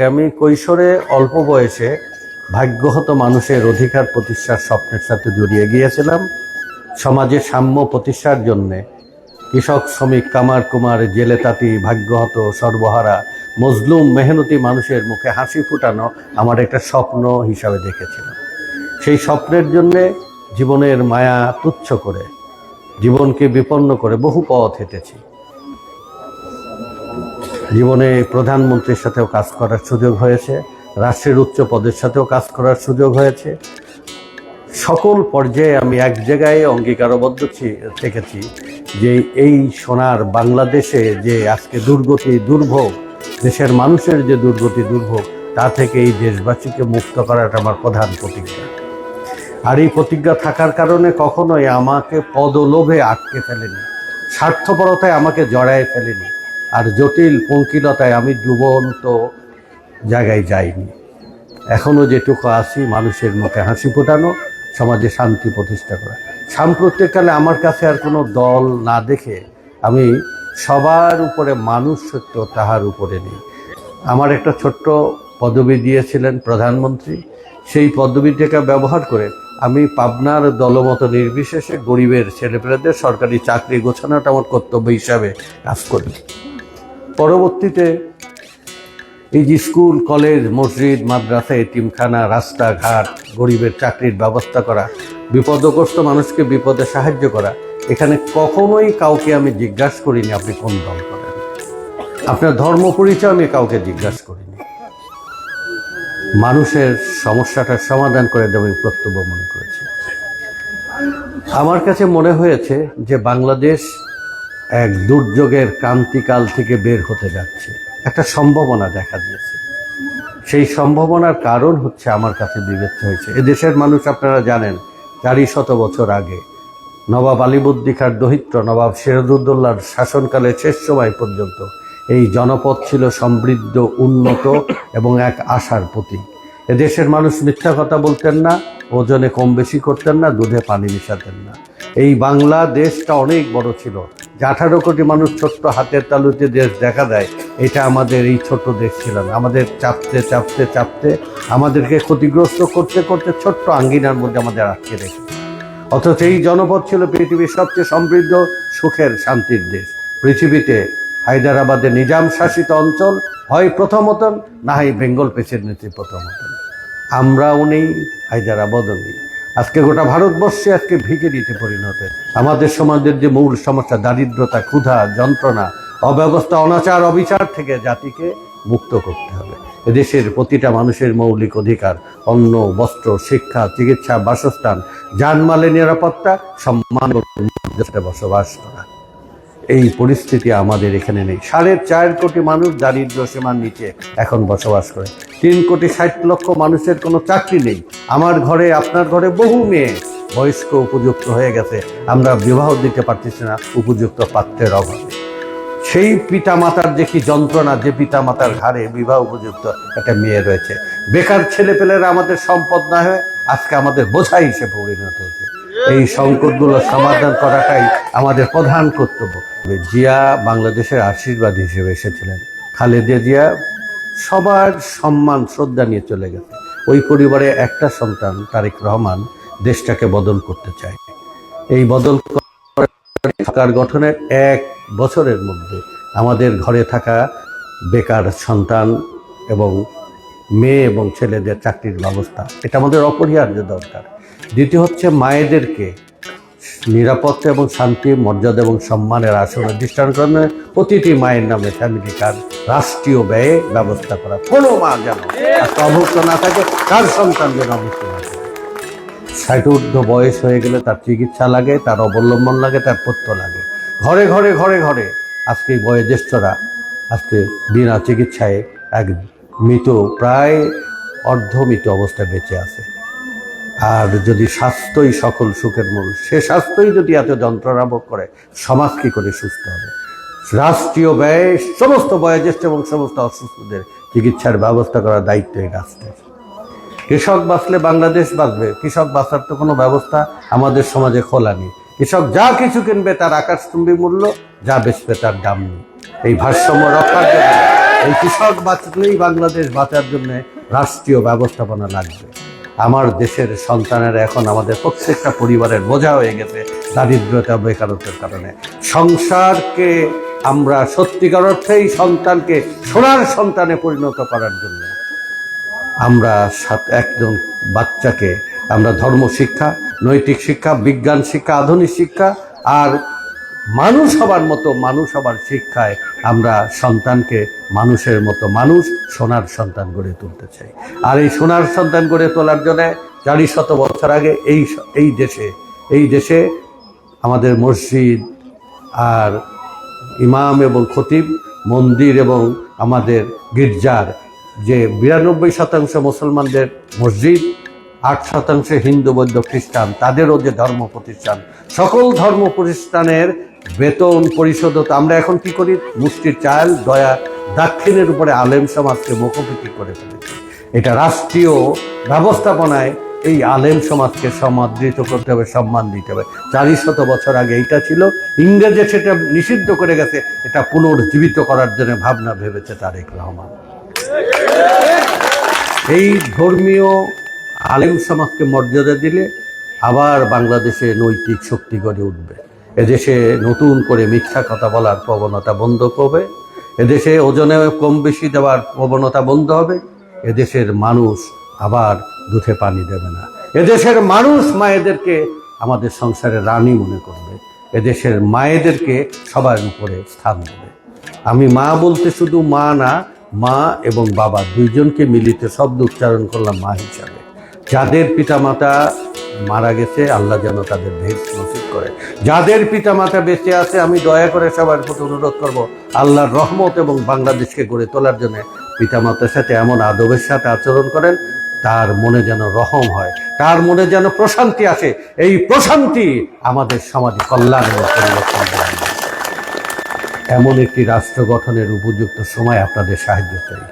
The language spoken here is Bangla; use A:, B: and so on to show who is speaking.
A: আমি কৈশোরে অল্প বয়সে ভাগ্যহত মানুষের অধিকার প্রতিষ্ঠার স্বপ্নের সাথে জড়িয়ে গিয়েছিলাম। সমাজে সাম্য প্রতিষ্ঠার জন্যে কৃষক, শ্রমিক, কামার কুমার, জেলে তাঁতি, ভাগ্যহত, সর্বহারা, মজলুম, মেহনতি মানুষের মুখে হাসি ফুটানো আমার একটা স্বপ্ন হিসাবে দেখেছিলাম। সেই স্বপ্নের জন্যে জীবনের মায়া তুচ্ছ করে, জীবনকে বিপন্ন করে বহু পথ হেঁটেছি। জীবনে প্রধানমন্ত্রীর সাথেও কাজ করার সুযোগ হয়েছে, রাষ্ট্রের উচ্চ পদের সাথেও কাজ করার সুযোগ হয়েছে। সকল পর্যায়ে আমি এক জায়গায় অঙ্গীকারবদ্ধ থেকেছি যে এই সোনার বাংলাদেশে যে আজকে দুর্গতি, দুর্ভোগ, দেশের মানুষের যে দুর্গতি, দুর্ভোগ, তা থেকে এই দেশবাসীকে মুক্ত করাটা আমার প্রধান প্রতিজ্ঞা। আর এই প্রতিজ্ঞা থাকার কারণে কখনোই আমাকে পদলোভে আটকে ফেলেনি, স্বার্থপরতায় আমাকে জড়ায় ফেলেনি, আর জটিল পঙ্কিলতায় আমি ডুবন্ত জায়গায় যাইনি। এখনও যেটুকু আছি মানুষের মুখে হাসি ফোটানো, সমাজে শান্তি প্রতিষ্ঠা করা। সাম্প্রতিককালে আমার কাছে আর কোনো দল না দেখে আমি সবার উপরে মানুষ সত্য, তাহার উপরে নেই। আমার একটা ছোট্ট পদবি দিয়েছিলেন প্রধানমন্ত্রী, সেই পদবিটাকে ব্যবহার করে আমি পাবনার দলমত নির্বিশেষে গরিবের ছেলেপেলেদের সরকারি চাকরি গোছানোটা আমার কর্তব্য হিসাবে কাজ করি। পরবর্তীতে এই যে স্কুল, কলেজ, মসজিদ, মাদ্রাসা, এতিমখানা, রাস্তাঘাট, গরিবের চাকরির ব্যবস্থা করা, বিপদগ্রস্ত মানুষকে বিপদে সাহায্য করা, এখানে কখনোই কাউকে আমি জিজ্ঞাসা করিনি আপনি কোন দল করেন, আপনার ধর্ম পরিচয় আমি কাউকে জিজ্ঞাসা করিনি। মানুষের সমস্যাটার সমাধান করে দেব আমি কর্তব্য মনে করেছি। আমার কাছে মনে হয়েছে যে বাংলাদেশ এক দুর্যোগের ক্রান্তিকাল থেকে বের হতে যাচ্ছে, একটা সম্ভাবনা দেখা দিয়েছে। সেই সম্ভাবনার কারণ হচ্ছে আমার কাছে বিবেচ্য হয়েছে এদেশের মানুষ, আপনারা জানেন 400 বছর আগে নবাব আলীবর্দী খাঁর দহিত্র নবাব সিরাজউদ্দৌলার শাসনকালের শেষ সময় পর্যন্ত এই জনপদ ছিল সমৃদ্ধ, উন্নত এবং এক আশার প্রতীক। এদেশের মানুষ মিথ্যা কথা বলতেন না, ওজনে কম বেশি করতেন না, দুধে পানি মিশাতেন না। এই বাংলাদেশটা অনেক বড় ছিল, যে 18 কোটি মানুষ ছোট্ট হাতের তালুতে দেশ দেখা দেয়, এটা আমাদের এই ছোট দেশ ছিল না। আমাদের চাপতে চাপতে চাপতে আমাদেরকে ক্ষতিগ্রস্ত করতে করতে ছোট্ট আঙ্গিনার মধ্যে আমাদের আটকে রেখে, অথচ এই জনপদ ছিল পৃথিবীর সবচেয়ে সমৃদ্ধ, সুখের, শান্তির দেশ। পৃথিবীতে হায়দ্রাবাদের নিজাম শাসিত অঞ্চল হয় প্রথমতন, না হয় বেঙ্গল প্রেসিডেন্সি প্রথমতন। আমরাও নেই, হায়দ্রাবাদও নেই। আজকে গোটা ভারতবর্ষে আজকে ভিখিরিতে পরিণত। আমাদের সমাজের যে মূল সমস্যা, দারিদ্রতা, ক্ষুধা, যন্ত্রণা, অব্যবস্থা, অনাচার, অবিচার থেকে জাতিকে মুক্ত করতে হবে। এদেশের প্রতিটা মানুষের মৌলিক অধিকার অন্ন, বস্ত্র, শিক্ষা, চিকিৎসা, বাসস্থান, জানমালের নিরাপত্তা, সম্মান বসবাস করা। এই পরিস্থিতি আমাদের এখানে নেই। 4.5 কোটি মানুষ দারিদ্র সীমার নিচে এখন বসবাস করে। 3,60,00,000 মানুষের কোনো চাকরি নেই। আমার ঘরে, আপনার ঘরে বহু মেয়ে বয়স্ক উপযুক্ত হয়ে গেছে, আমরা বিবাহ দিতে পারতেছি না উপযুক্ত পাত্রের অভাবে। সেই পিতামাতার যে কি যন্ত্রণা, যে পিতামাতার ঘাড়ে বিবাহ উপযুক্ত একটা মেয়ে রয়েছে। বেকার ছেলেপেলেরা আমাদের সম্পদ না হয়ে আজকে আমাদের বোঝা হিসেবে পরিণত হয়েছে। এই সংকটগুলো সমাধান করাটাই আমাদের প্রধান কর্তব্য। জিয়া বাংলাদেশের আশীর্বাদ হিসেবে এসেছিলেন। খালেদা জিয়া সবার সম্মান, শ্রদ্ধা নিয়ে চলে গেছে। ওই পরিবারে একটা সন্তান তারেক রহমান দেশটাকে বদল করতে চায়। এই বদল সরকার গঠনের 1 বছরের মধ্যে আমাদের ঘরে থাকা বেকার সন্তান এবং মেয়ে এবং ছেলেদের চাকরির ব্যবস্থা, এটা আমাদের অপরিহার্য দরকার। দ্বিতীয় হচ্ছে মায়েদেরকে নিরাপত্তা এবং শান্তি, মর্যাদা এবং সম্মানের আসন দৃষ্টান্তকরণে প্রতিটি মায়ের নামে ফ্যামিলি কার্ড রাষ্ট্রীয় ব্যয়ে ব্যবস্থা করা। কোনো মা যেন অভুক্ত না থাকে, তার সন্তান যেন অভুক্ত না থাকে। 60 ঊর্ধ্ব বয়স হয়ে গেলে তার চিকিৎসা লাগে, তার অবলম্বন লাগে, তার পথ্য লাগে। ঘরে ঘরে ঘরে ঘরে আজকে বয়োজ্যেষ্ঠরা আজকে বিনা চিকিৎসায় এক মৃত, প্রায় অর্ধমৃত অবস্থায় বেঁচে আছে। আর যদি স্বাস্থ্যই সকল সুখের মূল, সে স্বাস্থ্যই যদি এত যন্ত্রণা ভোগ করে, সমাজ কী করে সুস্থ হবে? রাষ্ট্রীয় ব্যয় সমস্ত বয়োজ্যেষ্ঠ এবং সমস্ত অসুস্থদের চিকিৎসার ব্যবস্থা করার দায়িত্ব এই রাষ্ট্রের। কৃষক বাঁচলে বাংলাদেশ বাঁচবে। কৃষক বাঁচার তো কোনো ব্যবস্থা আমাদের সমাজে খোলা নেই। কৃষক যা কিছু কিনবে তার আকাশচুম্বী মূল্য, যা বেচবে তার দাম নেই। এই ভারসাম্য রক্ষার জন্য এই কৃষক বাঁচলেই বাংলাদেশ বাঁচার জন্য রাষ্ট্রীয় ব্যবস্থাপনা লাগবে। আমার দেশের সন্তানেরা এখন আমাদের প্রত্যেকটা পরিবারের বোঝা হয়ে গেছে দারিদ্রতা বেকারত্বের কারণে। সংসারকে আমরা সত্যিকার অর্থেই সন্তানকে সোনার সন্তানে পরিণত করার জন্য আমরা একজন বাচ্চাকে আমরা ধর্ম শিক্ষা, নৈতিক শিক্ষা, বিজ্ঞান শিক্ষা, আধুনিক শিক্ষা আর মানুষ হবার মতো মানুষ হবার শিক্ষায় আমরা সন্তানকে মানুষের মতো মানুষ সোনার সন্তান গড়ে তুলতে চাই। আর এই সোনার সন্তান গড়ে তোলার জন্য 400 বছর আগে এই দেশে আমাদের মসজিদ আর ইমাম এবং খতিব, মন্দির এবং আমাদের গির্জার যে 92% মুসলমানদের মসজিদ, 8% হিন্দু বৌদ্ধ খ্রিস্টান, তাদেরও যে ধর্ম প্রতিষ্ঠান, সকল ধর্ম প্রতিষ্ঠানের বেতন পরিশোধ হতো। আমরা এখন কি করি? মুষ্টির চাল দয়া দাক্ষিণের উপরে আলেম সমাজকে মুখোমুখি করে ফেলেছি। এটা রাষ্ট্রীয় ব্যবস্থাপনায় এই আলেম সমাজকে সমাদৃত করতে হবে, সম্মান দিতে হবে। 400 বছর আগে এইটা ছিল, ইংরেজে সেটা নিষিদ্ধ করে গেছে, এটা পুনর্জীবিত করার জন্য ভাবনা ভেবেছে তারেক রহমান। এই ধর্মীয় আলেম সমাজকে মর্যাদা দিলে আবার বাংলাদেশে নৈতিক শক্তি গড়ে উঠবে। এদেশে নতুন করে মিথ্যা কথা বলার প্রবণতা বন্ধ হবে, এদেশে ওজনে কম বেশি দেওয়ার প্রবণতা বন্ধ হবে, এদেশের মানুষ আবার দুধে পানি দেবে না, এদেশের মানুষ মায়েদেরকে আমাদের সংসারে রানী মনে করবে, এদেশের মায়েদেরকে সবার উপরে স্থান দেবে। আমি মা বলতে শুধু মা না, মা এবং বাবা দুইজনকে মিলিত শব্দ উচ্চারণ করলাম মা হিসাবে। যাদের পিতামাতা মারা গেছে আল্লাহ যেন তাদের ভেদ নসিব করে, যাদের পিতামাতা বেঁচে আছে আমি দয়া করে সবার প্রতি অনুরোধ করব আল্লাহর রহমত এবং বাংলাদেশকে গড়ে তোলার জন্য পিতামাতার সাথে এমন আদবের সাথে আচরণ করেন তার মনে যেন রহম হয়, তার মনে যেন প্রশান্তি আসে। এই প্রশান্তি আমাদের সমাজে কল্যাণ এবং পরিবর্তন এমন একটি রাষ্ট্র গঠনের উপযুক্ত সময় আপনাদের সাহায্য চাই।